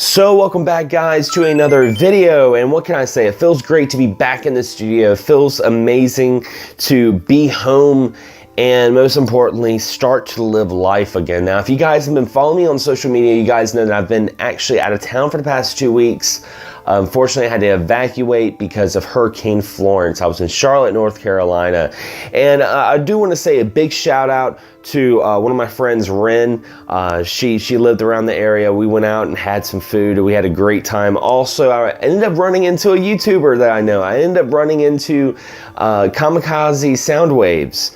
So welcome back, guys, to another video, and what can I say? It feels great to be back in the studio. It feels amazing to be home and, most importantly, start to live life again. Now, if you guys have been following me on social media, you guys know that I've been actually out of town for the past 2 weeks. Unfortunately, I had to evacuate because of Hurricane Florence. I was in Charlotte, North Carolina. And I do want to say a big shout out to one of my friends, Ren. She lived around the area. We went out and had some food. We had a great time. Also, I ended up running into a YouTuber that I know. I ended up running into Kamikaze Soundwaves.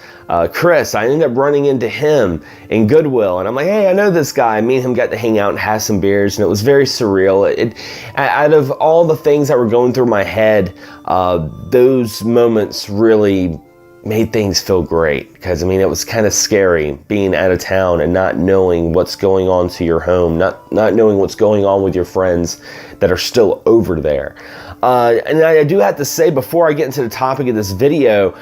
Chris, I ended up running into him in Goodwill, and I'm like, hey, I know this guy. Me and him got to hang out and have some beers, and it was very surreal. Out of all the things that were going through my head, those moments really made things feel great, because I mean, it was kind of scary being out of town and not knowing what's going on to your home, not knowing what's going on with your friends that are still over there. And I do have to say, before I get into the topic of this video,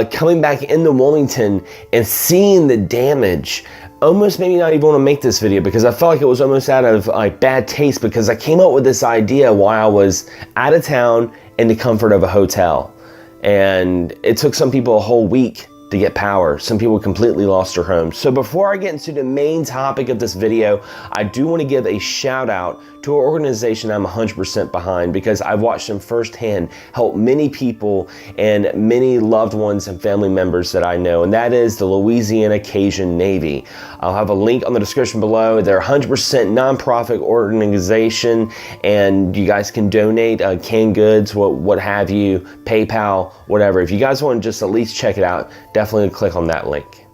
coming back into Wilmington and seeing the damage almost made me not even want to make this video, because I felt like it was almost out of like bad taste, because I came up with this idea while I was out of town in the comfort of a hotel. And it took some people a whole week to get power. Some people completely lost their homes. So before I get into the main topic of this video, I do want to give a shout out to an organization I'm 100% behind, because I've watched them firsthand help many people and many loved ones and family members that I know, and that is the Louisiana Cajun Navy. I'll have a link on the description below. They're a 100% nonprofit organization, and you guys can donate canned goods, what have you, PayPal, whatever. If you guys want to just at least check it out, definitely click on that link.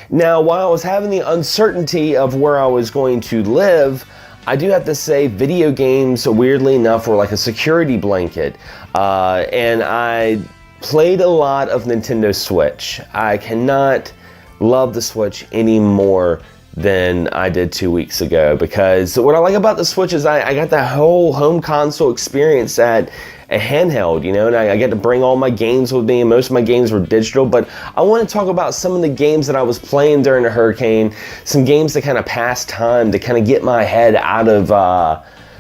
Now, while I was having the uncertainty of where I was going to live, I do have to say, video games, weirdly enough, were like a security blanket. And I played a lot of Nintendo Switch. I cannot love the Switch any more than I did 2 weeks ago, because what I like about the Switch is I got that whole home console experience at a handheld, you know, and I get to bring all my games with me, and most of my games were digital. But I want to talk about some of the games that I was playing during the hurricane, some games that kind of pass time, to kind of get my head out of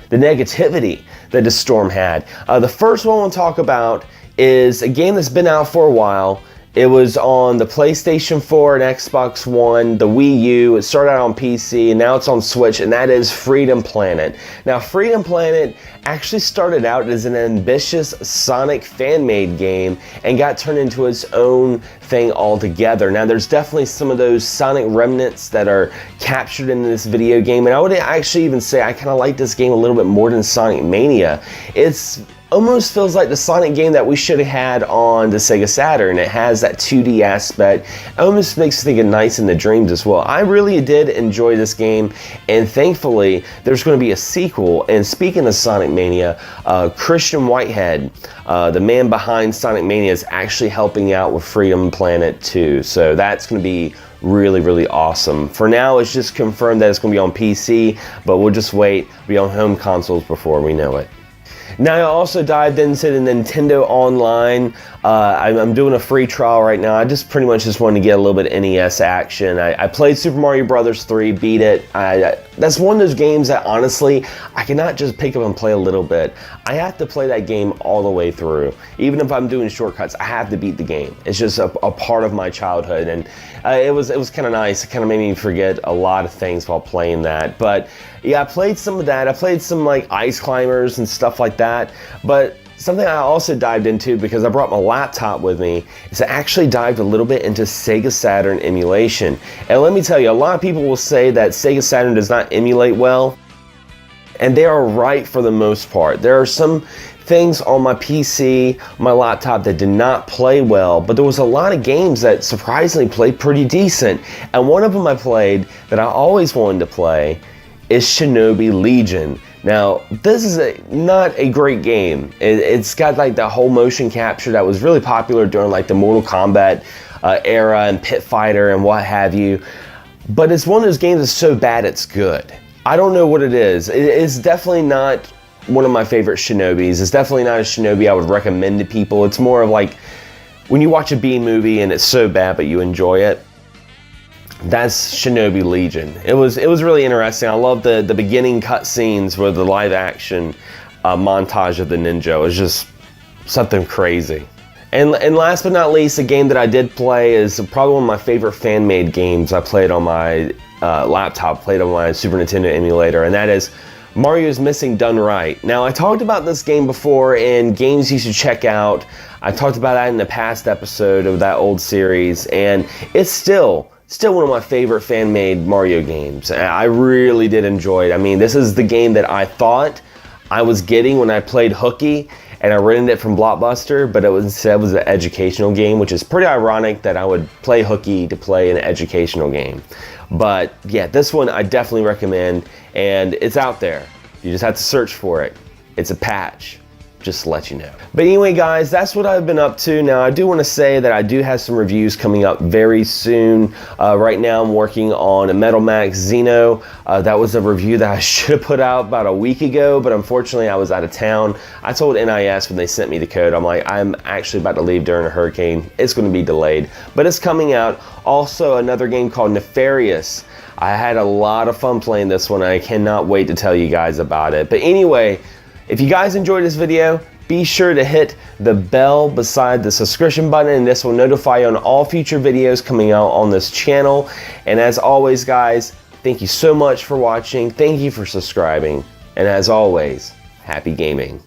the negativity that the storm had. The first one I want to talk about is a game that's been out for a while. It was on the PlayStation 4 and Xbox One, the Wii U. It started out on PC, and now it's on Switch, and that is Freedom Planet. Now, Freedom Planet actually started out as an ambitious Sonic fan-made game and got turned into its own thing altogether. Now, there's definitely some of those Sonic remnants that are captured in this video game, and I would actually even say I kind of like this game a little bit more than Sonic Mania. It's almost feels like the Sonic game that we should have had on the Sega Saturn. It has that 2D aspect. It almost makes you think of Nights in the Dreams as well. I really did enjoy this game, and thankfully there's going to be a sequel. And speaking of Sonic Mania, Christian Whitehead, the man behind Sonic Mania, is actually helping out with Freedom Planet 2. So that's going to be really, really awesome. For now, it's just confirmed that it's going to be on PC, but we'll just wait, be on home consoles before we know it. Now, I also dived into the Nintendo Online. I'm doing a free trial right now. I just pretty much wanted to get a little bit of NES action. I played Super Mario Bros. 3, beat it. That's one of those games that, honestly, I cannot just pick up and play a little bit. I have to play that game all the way through. Even if I'm doing shortcuts, I have to beat the game. It's just a part of my childhood, and it was kind of nice. It kind of made me forget a lot of things while playing that. But yeah, I played some of that. I played some like Ice Climbers and stuff like that. But something I also dived into, because I brought my laptop with me, is I actually dived a little bit into Sega Saturn emulation. And let me tell you, a lot of people will say that Sega Saturn does not emulate well, and they are right for the most part. There are some things on my PC, my laptop, that did not play well, but there was a lot of games that surprisingly played pretty decent. And one of them I played that I always wanted to play is Shinobi Legion. Now, this is not a great game. It's got like the whole motion capture that was really popular during like the Mortal Kombat era and Pit Fighter and what have you. But it's one of those games that's so bad it's good. I don't know what it is. It's definitely not one of my favorite Shinobis. It's definitely not a Shinobi I would recommend to people. It's more of like when you watch a B movie and it's so bad but you enjoy it. That's Shinobi Legion. It was really interesting. I love the beginning cutscenes where the live action montage of the ninja. It was just something crazy. And last but not least, a game that I did play is probably one of my favorite fan-made games. I played on my laptop, played on my Super Nintendo emulator, and that is Mario's Missing Done Right. Now, I talked about this game before in games you should check out. I talked about that in the past episode of that old series, and it's still one of my favorite fan-made Mario games. I really did enjoy it. I mean, this is the game that I thought I was getting when I played Hooky, and I rented it from Blockbuster, but it was an educational game, which is pretty ironic that I would play Hooky to play an educational game. But yeah, this one I definitely recommend, and it's out there. You just have to search for it. It's a patch, just to let you know. But anyway, guys, that's what I've been up to. Now, I do want to say that I do have some reviews coming up very soon. Right now, I'm working on a Metal Max Xeno. That was a review that I should have put out about a week ago, but unfortunately, I was out of town. I told NIS when they sent me the code, I'm like, I'm actually about to leave during a hurricane. It's going to be delayed, but it's coming out. Also, another game called Nefarious. I had a lot of fun playing this one. I cannot wait to tell you guys about it. But anyway, if you guys enjoyed this video, be sure to hit the bell beside the subscription button, and this will notify you on all future videos coming out on this channel. And as always, guys, thank you so much for watching. Thank you for subscribing. And as always, happy gaming.